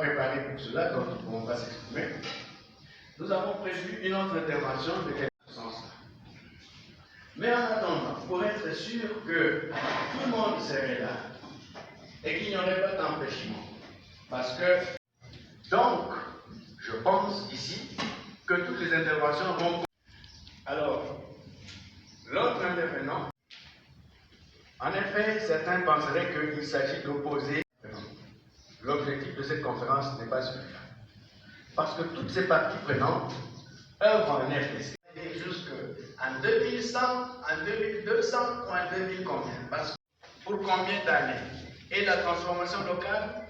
préparés pour cela, donc ils ne pourront pas s'exprimer. Nous avons prévu une autre intervention de quelque sens-là. Mais en attendant, pour être sûr que tout le monde serait là et qu'il n'y aurait pas d'empêchement, parce que, donc, je pense ici que toutes les interventions vont... Alors, l'autre intervenant, en effet, certains penseraient qu'il s'agit d'opposer. L'objectif de cette conférence n'est pas celui-là. Parce que toutes ces parties prenantes œuvrent en RDC jusqu'en 2100, en 2200 ou en 2000 combien? Parce que pour combien d'années? Et la transformation locale,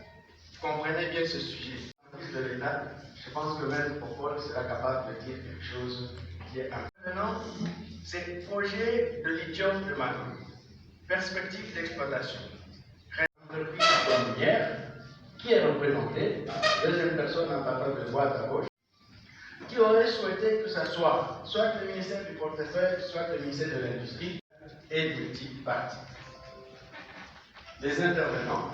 comprenez bien ce sujet. De l'État, je pense que même Popol sera capable de dire quelque chose qui est important. Maintenant, c'est le projet de lithium de Mali. Perspective d'exploitation. Entreprise minière qui est représentée, deuxième personne en partant de droite à gauche, qui aurait souhaité que ça soit le ministère du portefeuille, soit le ministère de l'Industrie et des petites parties. Les intervenants.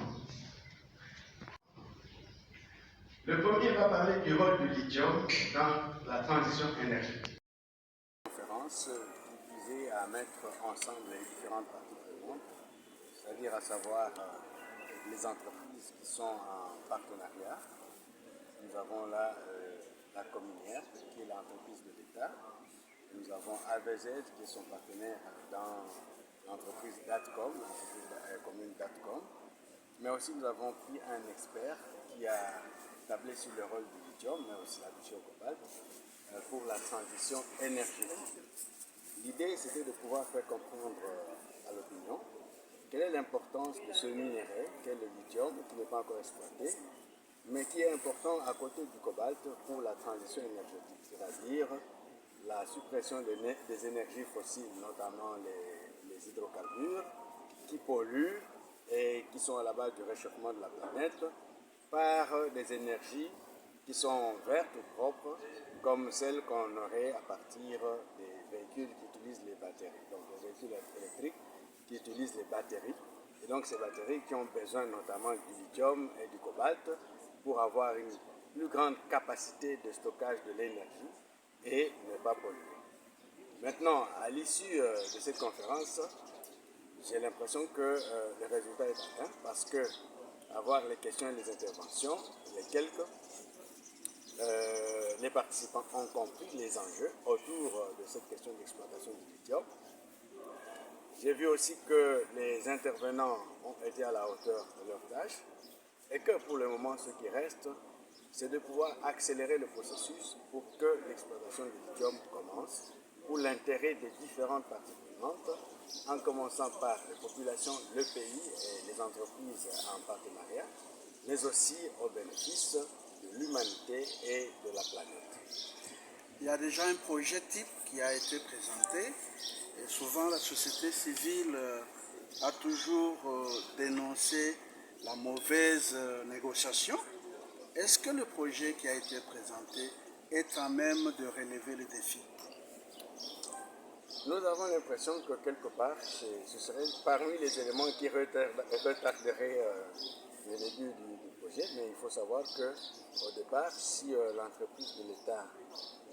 Le premier va parler du rôle du lithium dans la transition énergétique. Une conférence qui visait à mettre ensemble les différentes parties prenantes, c'est-à-dire à savoir les entreprises qui sont en partenariat. Nous avons là la Cominière, qui est l'entreprise de l'État. Nous avons AVZ, qui est son partenaire dans l'entreprise DATCOM, l'entreprise commune DATCOM. Mais aussi nous avons pris un expert qui a tablé sur le rôle du lithium, mais aussi la touché au cobalt, pour la transition énergétique. L'idée, c'était de pouvoir faire comprendre à l'opinion quelle est l'importance de ce minerai, qu'est le lithium, qui n'est pas encore exploité, mais qui est important à côté du cobalt pour la transition énergétique, c'est-à-dire la suppression des énergies fossiles, notamment les hydrocarbures, qui polluent et qui sont à la base du réchauffement de la planète, par des énergies qui sont vertes ou propres, comme celles qu'on aurait à partir des véhicules qui utilisent les batteries, donc les véhicules électriques qui utilisent les batteries. Et donc ces batteries qui ont besoin notamment du lithium et du cobalt pour avoir une plus grande capacité de stockage de l'énergie et ne pas polluer. Maintenant, à l'issue de cette conférence, j'ai l'impression que le résultat est atteint parce que, à voir les questions et les interventions, les quelques, les participants ont compris les enjeux autour de cette question d'exploitation du lithium. J'ai vu aussi que les intervenants ont été à la hauteur de leur tâche et que pour le moment, ce qui reste, c'est de pouvoir accélérer le processus pour que l'exploitation du lithium commence, pour l'intérêt des différentes parties prenantes, en commençant par les populations, le pays et les entreprises en partenariat, mais aussi au bénéfice de l'humanité et de la planète. Il y a déjà un projet type qui a été présenté et souvent la société civile a toujours dénoncé la mauvaise négociation. Est-ce que le projet qui a été présenté est à même de relever le défi? Nous avons l'impression que quelque part, ce serait parmi les éléments qui retarderaient le début du projet, mais il faut savoir qu'au départ, si l'entreprise de l'État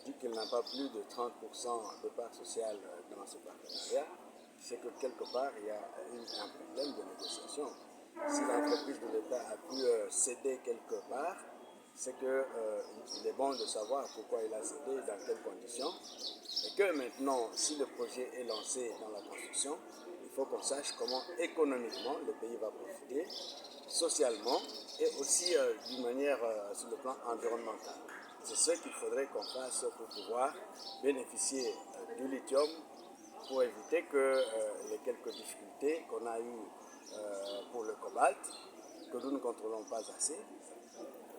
dit qu'elle n'a pas plus de 30% de part sociale dans ce partenariat, c'est que quelque part, il y a un problème de négociation. Si l'entreprise de l'État a pu céder quelque part, c'est qu'il est bon de savoir pourquoi il a cédé, dans quelles conditions, et que maintenant, si le projet est lancé dans la construction, il faut qu'on sache comment économiquement le pays va profiter, socialement et aussi d'une manière sur le plan environnemental. C'est ce qu'il faudrait qu'on fasse pour pouvoir bénéficier du lithium pour éviter que les quelques difficultés qu'on a eues pour le cobalt, que nous ne contrôlons pas assez,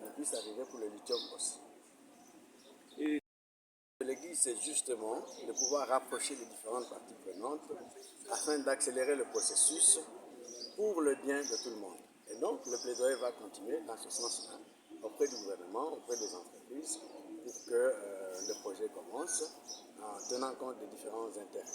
ne puissent arriver pour le lithium aussi. Et l'Église, c'est justement de pouvoir rapprocher les différentes parties prenantes afin d'accélérer le processus pour le bien de tout le monde. Et donc, le plaidoyer va continuer dans ce sens-là, auprès du gouvernement, auprès des entreprises, pour que le projet commence en tenant compte des différents intérêts.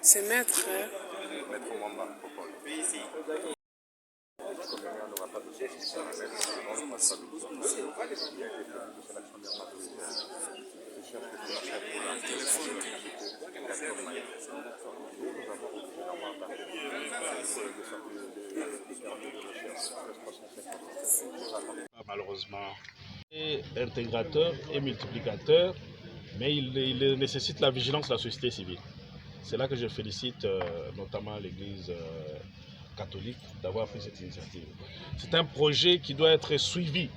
C'est maître. Maître Mwamba Popol. Comme le maire n'aura pas de chef, c'est un maître, on ne passe pas de pouvoir. Il a été prévu de l'action dermatologique. Je cherche le chef pour l'intégration de la société. Nous avons régulièrement parlé de malheureusement. Et intégrateur et multiplicateur, mais il nécessite la vigilance de la société civile. C'est là que je félicite notamment l'Église catholique d'avoir pris cette initiative. C'est un projet qui doit être suivi,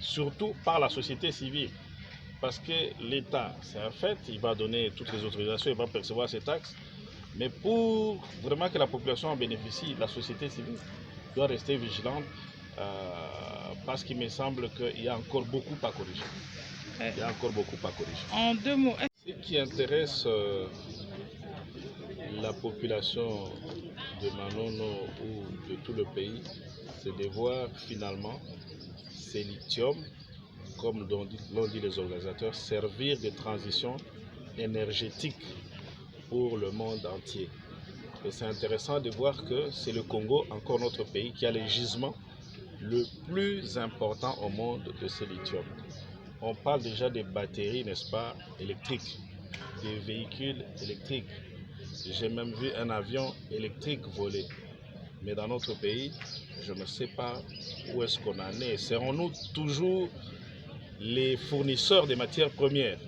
surtout par la société civile. Parce que l'État, c'est un fait, il va donner toutes les autorisations, il va percevoir ces taxes. Mais pour vraiment que la population en bénéficie, la société civile doit rester vigilante parce qu'il me semble qu'il y a encore beaucoup à corriger. Il y a encore beaucoup à corriger. En 2 mots. Ce qui intéresse la population de Manono ou de tout le pays, c'est de voir finalement ces lithiums, comme l'ont dit les organisateurs, servir de transition énergétique pour le monde entier. Et c'est intéressant de voir que c'est le Congo, encore notre pays, qui a les gisements le plus important au monde de ce lithium. On parle déjà des batteries, n'est-ce pas, électriques, des véhicules électriques. J'ai même vu un avion électrique voler. Mais dans notre pays, je ne sais pas où est-ce qu'on en est. Serons-nous toujours les fournisseurs des matières premières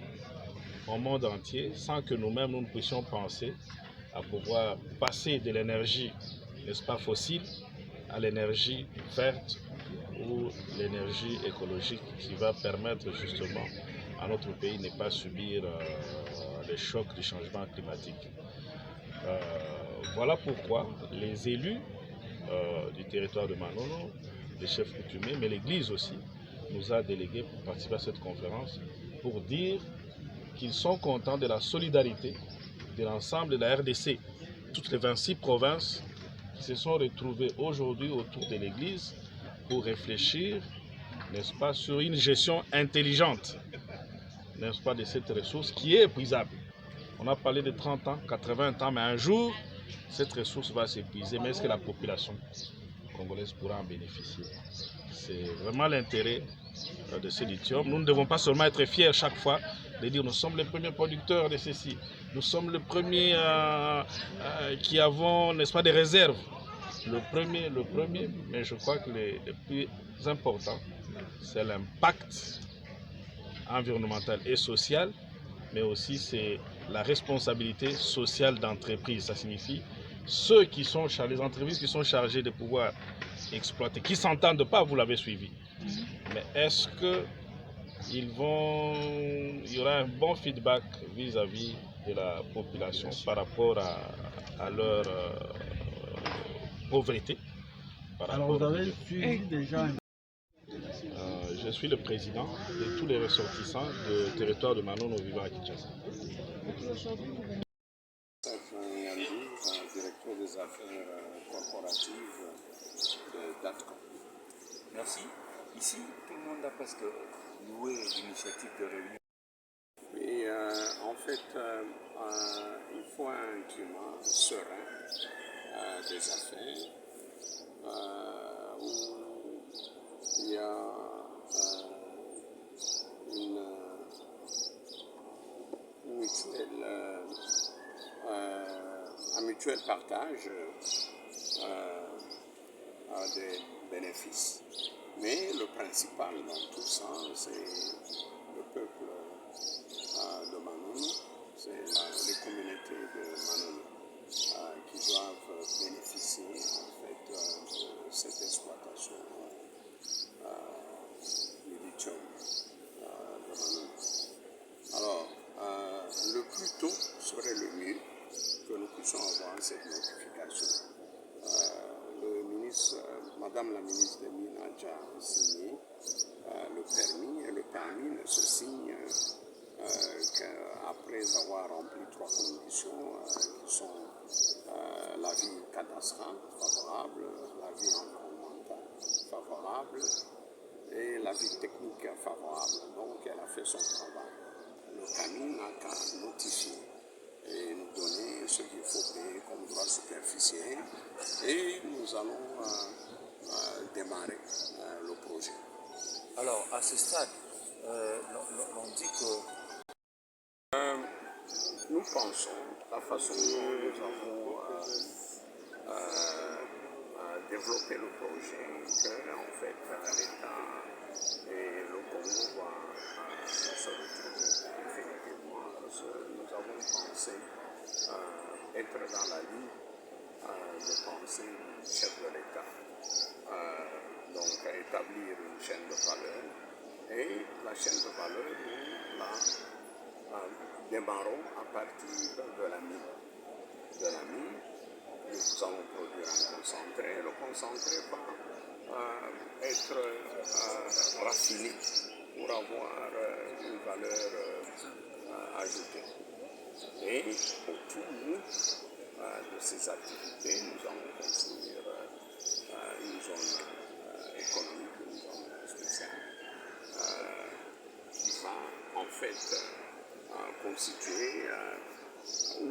au monde entier sans que nous-mêmes nous ne puissions penser à pouvoir passer de l'énergie, n'est-ce pas, fossile à l'énergie verte ou l'énergie écologique qui va permettre justement à notre pays de ne pas subir les chocs du changement climatique. Voilà pourquoi les élus du territoire de Manono, les chefs coutumiers, mais l'Église aussi, nous a délégués pour participer à cette conférence pour dire qu'ils sont contents de la solidarité de l'ensemble de la RDC, toutes les 26 provinces qui se sont retrouvées aujourd'hui autour de l'Église pour réfléchir, n'est-ce pas, sur une gestion intelligente, n'est-ce pas, de cette ressource qui est épuisable. On a parlé de 30 ans, 80 ans, mais un jour, cette ressource va s'épuiser, mais est-ce que la population congolaise pourra en bénéficier? C'est vraiment l'intérêt de ce lithium. Nous ne devons pas seulement être fiers chaque fois de dire nous sommes les premiers producteurs de ceci, nous sommes les premiers qui avons, n'est-ce pas, des réserves. Le premier, mais je crois que le plus important, c'est l'impact environnemental et social, mais aussi c'est la responsabilité sociale d'entreprise. Ça signifie ceux qui sont chargés, les entreprises qui sont chargées de pouvoir exploiter, qui ne s'entendent pas, vous l'avez suivi. Mais est-ce qu'il y aura un bon feedback vis-à-vis de la population par rapport à leur pauvreté? Alors vous avez suivi déjà je suis le président de tous les ressortissants du territoire de Manono vivant à Kinshasa. Directeur des affaires corporatives d'AFCON. Merci. Ici, tout le monde a presque loué l'initiative de réunion. Et en fait, il faut un climat serein des affaires où il y a un mutuel partage des bénéfices. Mais le principal dans tout ça, c'est le peuple de Manono, c'est les communautés de Manono qui doivent bénéficier en fait de cette exploitation du lithium de Manono. Alors, le plus tôt serait le mieux que nous puissions avoir cette notification. ministre, Madame la ministre des Mines a déjà signé le permis, et le permis ne se signe qu'après avoir rempli 3 conditions qui sont l'avis cadastral favorable, l'avis environnemental favorable et l'avis technique favorable. Donc elle a fait son travail. Le permis n'a qu'à notifier et nous donner ce qu'il faut payer comme droit superficiel, et nous allons démarrer le projet. Alors, à ce stade, on dit que... Nous pensons, la façon dont nous avons développé le projet, que en fait l'État et le Congo vont se retrouver définitivement, parce que nous avons pensé être dans la ligne de pensée du chef de l'État, donc établir une chaîne de valeur, et la chaîne de valeur, nous la démarrons à partir de la mine. De la mine, nous allons produire un concentré. Le concentré va être raffiné pour avoir une valeur ajoutée. Et autour de ces activités, nous allons construire une zone économique, une zone spéciale, qui va en fait constituer ou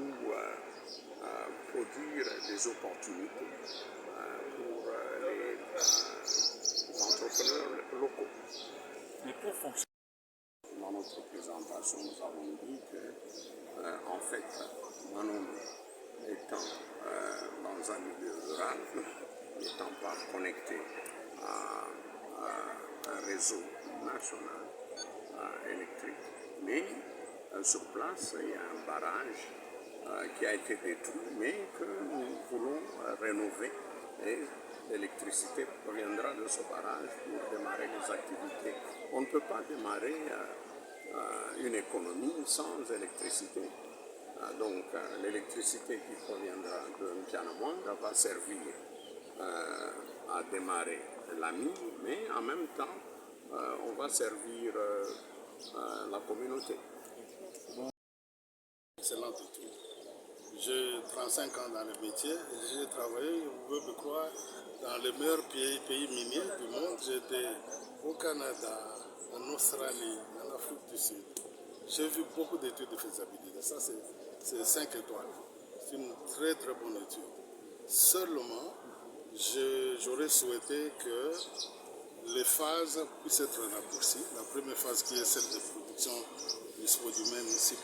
produire des opportunités pour les entrepreneurs locaux. Mais pour fonctionner, dans notre présentation, nous avons dit que, en fait, Manono étant dans un milieu rural, n'étant pas connecté à un réseau national électrique, mais sur place, il y a un barrage qui a été détruit, mais que nous voulons rénover, et l'électricité proviendra de ce barrage pour démarrer les activités. On ne peut pas démarrer une économie sans électricité. Donc l'électricité qui proviendra de Mpianamwanga va servir à démarrer la mine, mais en même temps, on va servir la communauté. Excellente étude. J'ai 35 ans dans le métier et j'ai travaillé, vous pouvez me croire, dans les meilleurs pays miniers du monde. J'étais au Canada, en Australie, en Afrique du Sud. J'ai vu beaucoup d'études de faisabilité. Ça, c'est 5 étoiles. C'est une très très bonne étude. Seulement, j'aurais souhaité que les phases puissent être raccourcies. La première phase, qui est celle de production du spodumène 6%,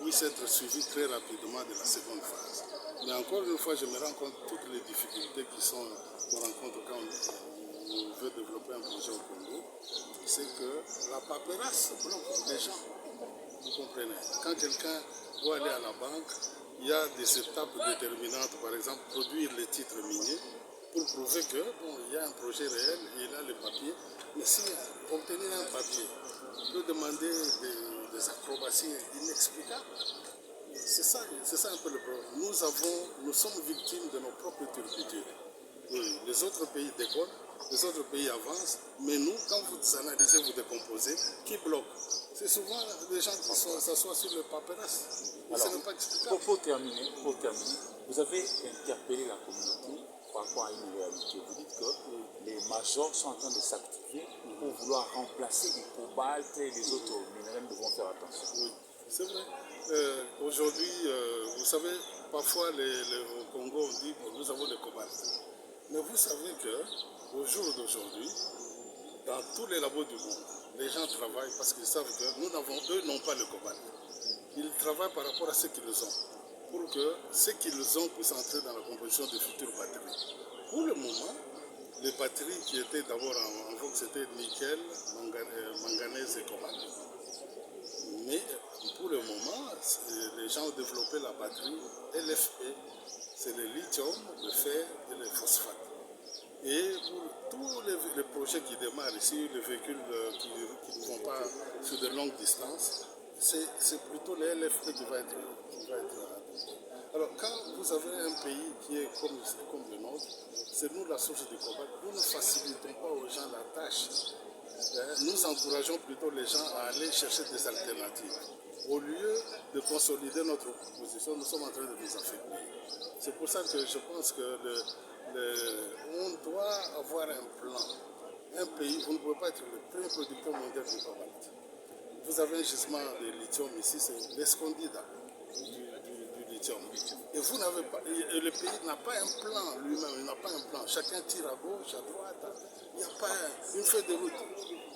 puisse être suivie très rapidement de la seconde phase. Mais encore une fois, je me rends compte de toutes les difficultés qu'on rencontre quand on veut développer un projet au Congo. C'est que la paperasse bloque les gens. Vous comprenez? Quand quelqu'un doit aller à la banque, il y a des étapes déterminantes, par exemple, produire les titres miniers pour prouver que il y a un projet réel et il a les papiers. Mais si obtenir un papier peut demander des acrobaties inexplicables, c'est ça un peu le problème. Nous sommes victimes de nos propres turpitudes. Oui, les autres pays décollent, les autres pays avancent, mais nous, quand vous analysez, vous décomposez, qui bloque? C'est souvent les gens qui s'assoient sur le paperasse. Ce n'est pas explicable. pour terminer, vous avez interpellé la communauté par rapport à une réalité. Vous dites que les majors sont en train de s'activer pour vouloir remplacer les cobalt et les autres minerais. Nous devons faire attention. Oui, c'est vrai. Aujourd'hui, vous savez, parfois au Congo, on dit que nous avons le cobalt. Mais vous savez qu'au jour d'aujourd'hui, dans tous les labos du monde, les gens travaillent parce qu'ils savent que eux n'ont pas le cobalt. Ils travaillent par rapport à ce qu'ils ont, pour que ce qu'ils ont puisse entrer dans la composition des futures batteries. Pour le moment, les batteries qui étaient d'abord en vogue, c'était nickel, manganèse et cobalt. Mais pour le moment, les gens ont développé la batterie LFP, c'est le lithium, le fer et le phosphate. Et pour tous les projets qui démarrent ici, les véhicules qui ne vont pas sur de longues distances, c'est plutôt le LFP qui va être adopté. Alors, quand vous avez un pays qui est comme le nôtre, c'est nous la source du combat. Nous ne facilitons pas aux gens la tâche. Nous encourageons plutôt les gens à aller chercher des alternatives. Au lieu de consolider notre position, nous sommes en train de nous affaiblir. C'est pour ça que je pense que on doit avoir un plan. Un pays, vous ne pouvez pas être le premier producteur mondial du cobalt. Vous avez un gisement de lithium ici, c'est l'Escondida du lithium. Et vous n'avez pas, et le pays n'a pas un plan lui-même, il n'a pas un plan. Chacun tire à gauche, à droite, il n'y a pas une feuille de route.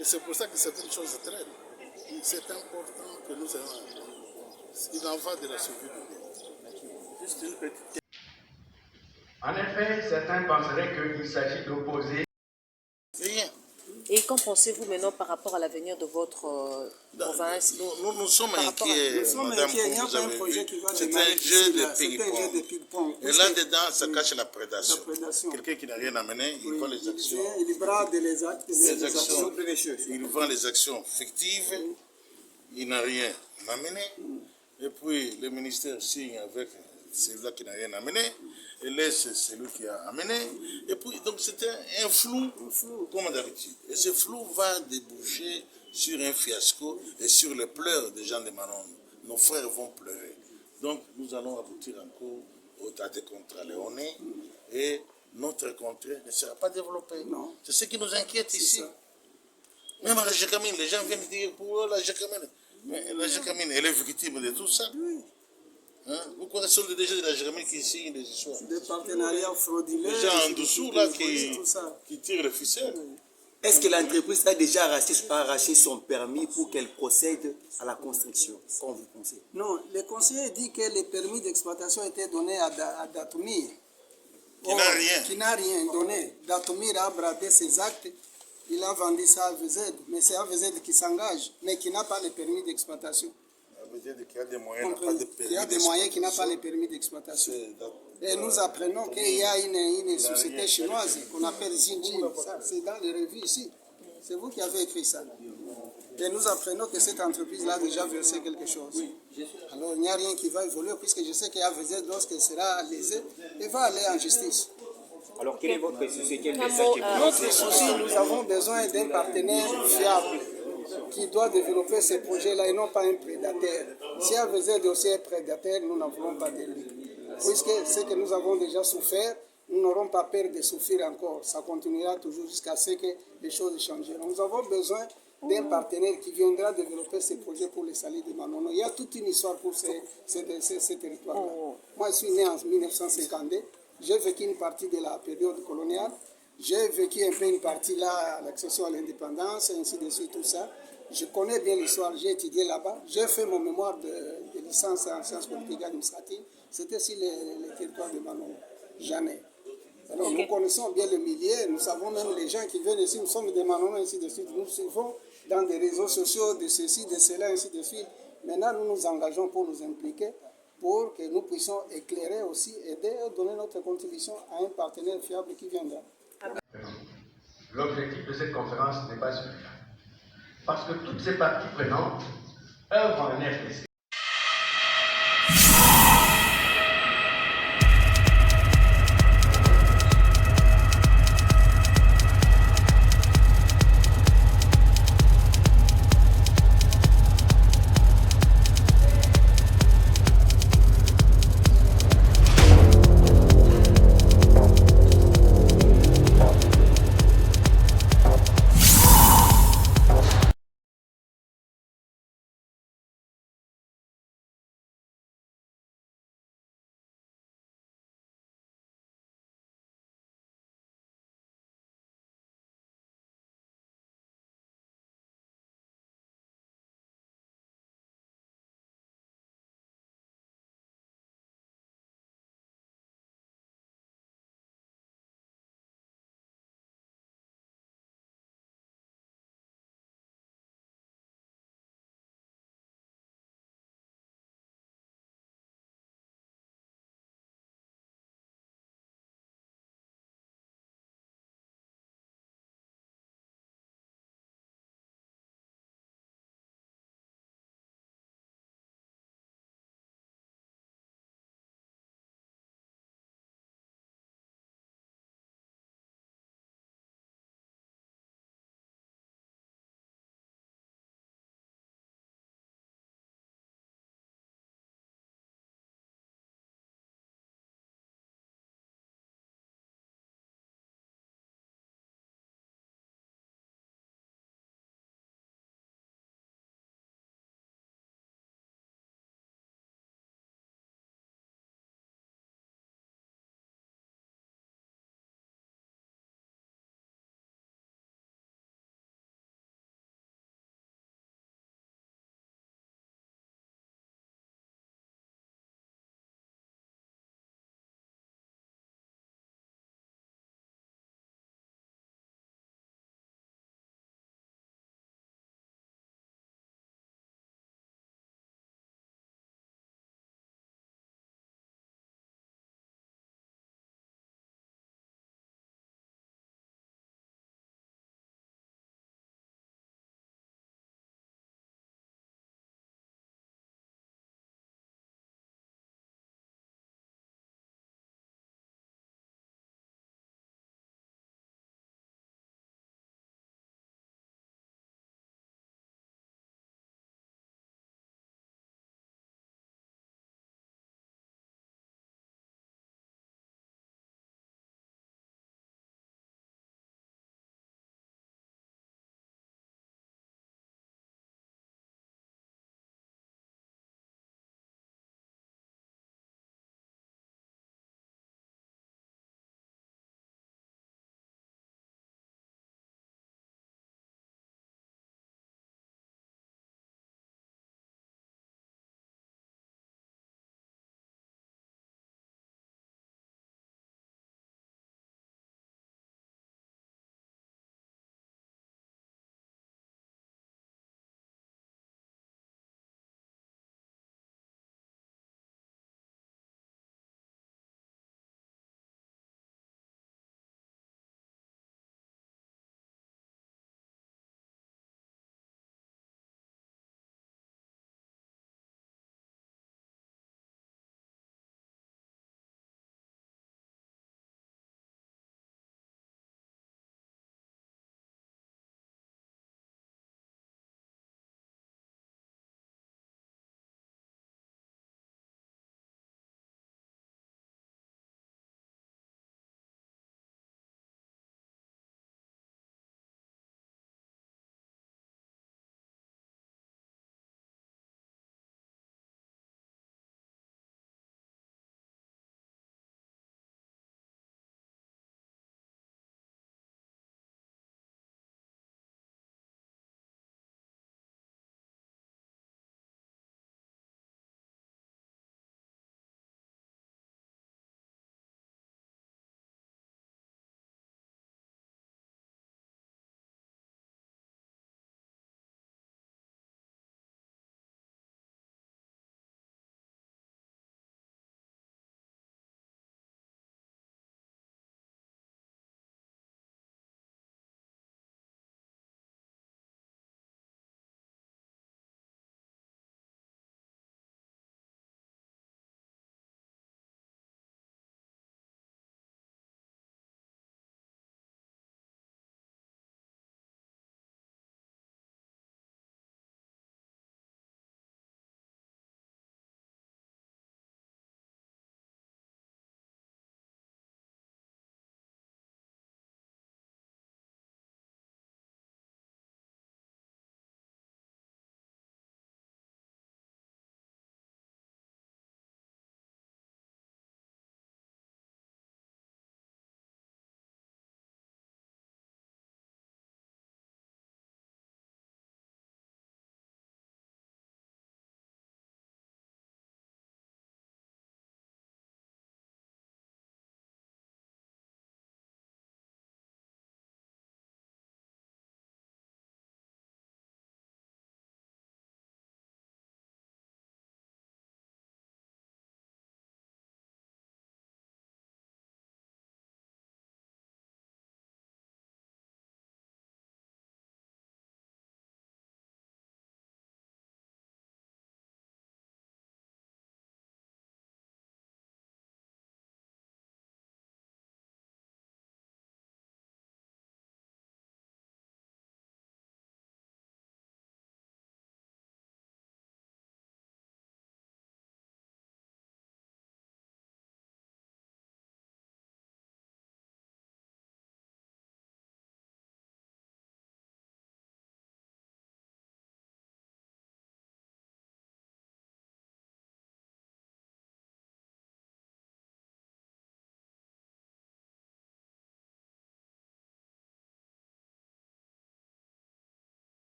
Et c'est pour ça que certaines choses traînent. C'est important que nous ayons un plan. Il en va de la survie du pays. Juste une petite. En effet, certains penseraient qu'il s'agit d'opposer. Rien. Et qu'en pensez-vous maintenant par rapport à l'avenir de votre province? Nous sommes inquiets, Nous sommes madame, inquiets. Il n'y a comme vous pas un avez projet vu. qui va C'est démarrer un jeu d'ici là. de C'est un jeu de ping-pong. ping-pong. Et là-dedans, ça cache la prédation. La prédation. Quelqu'un qui n'a rien amené, il vend les actions. Il brade les actes, Les actions, il vend les actions fictives, il n'a rien amené. Et puis le ministère signe avec celui-là qui n'a rien amené, et laisse celui qui a amené. Et puis, donc c'était un flou, comme d'habitude. Et ce flou va déboucher sur un fiasco et sur les pleurs des gens de Manon. Nos frères vont pleurer. Donc nous allons aboutir encore au Tate contre Léone et notre contrée ne sera pas développée. C'est ce qui nous inquiète ici. Même à la Jacamine, les gens viennent dire pour la Jacamine. Mais la Jacamine, elle est victime de tout ça. Hein? Vous connaissez déjà de la Jacamine qui signe des histoires. des partenariats frauduleux. Les gens en dessous là qui tirent le ficelle. Est-ce que l'entreprise a déjà arraché son permis pour qu'elle procède à la construction, comme vous pensez? Non, le conseiller dit que les permis d'exploitation étaient donnés à Datomir. Qui n'a rien. Qui n'a rien donné. Datomir a bradé ses actes, il a vendu ça à AVZ, mais c'est AVZ qui s'engage, mais qui n'a pas le permis d'exploitation. Qui a des moyens, n'a pas de permis. Il y a des moyens qui n'a pas les permis d'exploitation. Et nous apprenons qu'il y a une société chinoise qu'on appelle Xinjiang. C'est dans les revues ici. C'est vous qui avez écrit ça. Et nous apprenons que cette entreprise-là a déjà versé quelque chose. Alors il n'y a rien qui va évoluer puisque je sais qu'il y a VZ, lorsqu'elle sera lésée, elle va aller en justice. Alors quel est votre souci? Quel message Notre souci, nous avons besoin d'un partenaire fiable qui doit développer ces projets-là et non pas un prédateur. Si AVZ aussi est prédateur, nous n'en voulons pas de lui. Puisque ce que nous avons déjà souffert, nous n'aurons pas peur de souffrir encore. Ça continuera toujours jusqu'à ce que les choses changent. Nous avons besoin d'un partenaire qui viendra développer ces projets pour les salés de Manono. Il y a toute une histoire pour ces territoires-là. Moi, je suis né en 1952. J'ai vécu une partie de la période coloniale. J'ai vécu un peu une partie là, à l'accession à l'indépendance, ainsi de suite, tout ça. Je connais bien l'histoire, j'ai étudié là-bas. J'ai fait mon mémoire de licence en sciences politiques et administratives. C'était sur les territoires de Manon, Jeannet. Alors nous connaissons bien le milieu, nous savons même les gens qui viennent ici, nous sommes des Manon, ainsi de suite. Nous suivons dans des réseaux sociaux, de ceci, de cela, ainsi de suite. Maintenant, nous nous engageons pour nous impliquer, pour que nous puissions éclairer aussi, aider et donner notre contribution à un partenaire fiable qui viendra. L'objectif de cette conférence n'est pas celui-là. Parce que toutes ces parties prenantes œuvrent en RDC.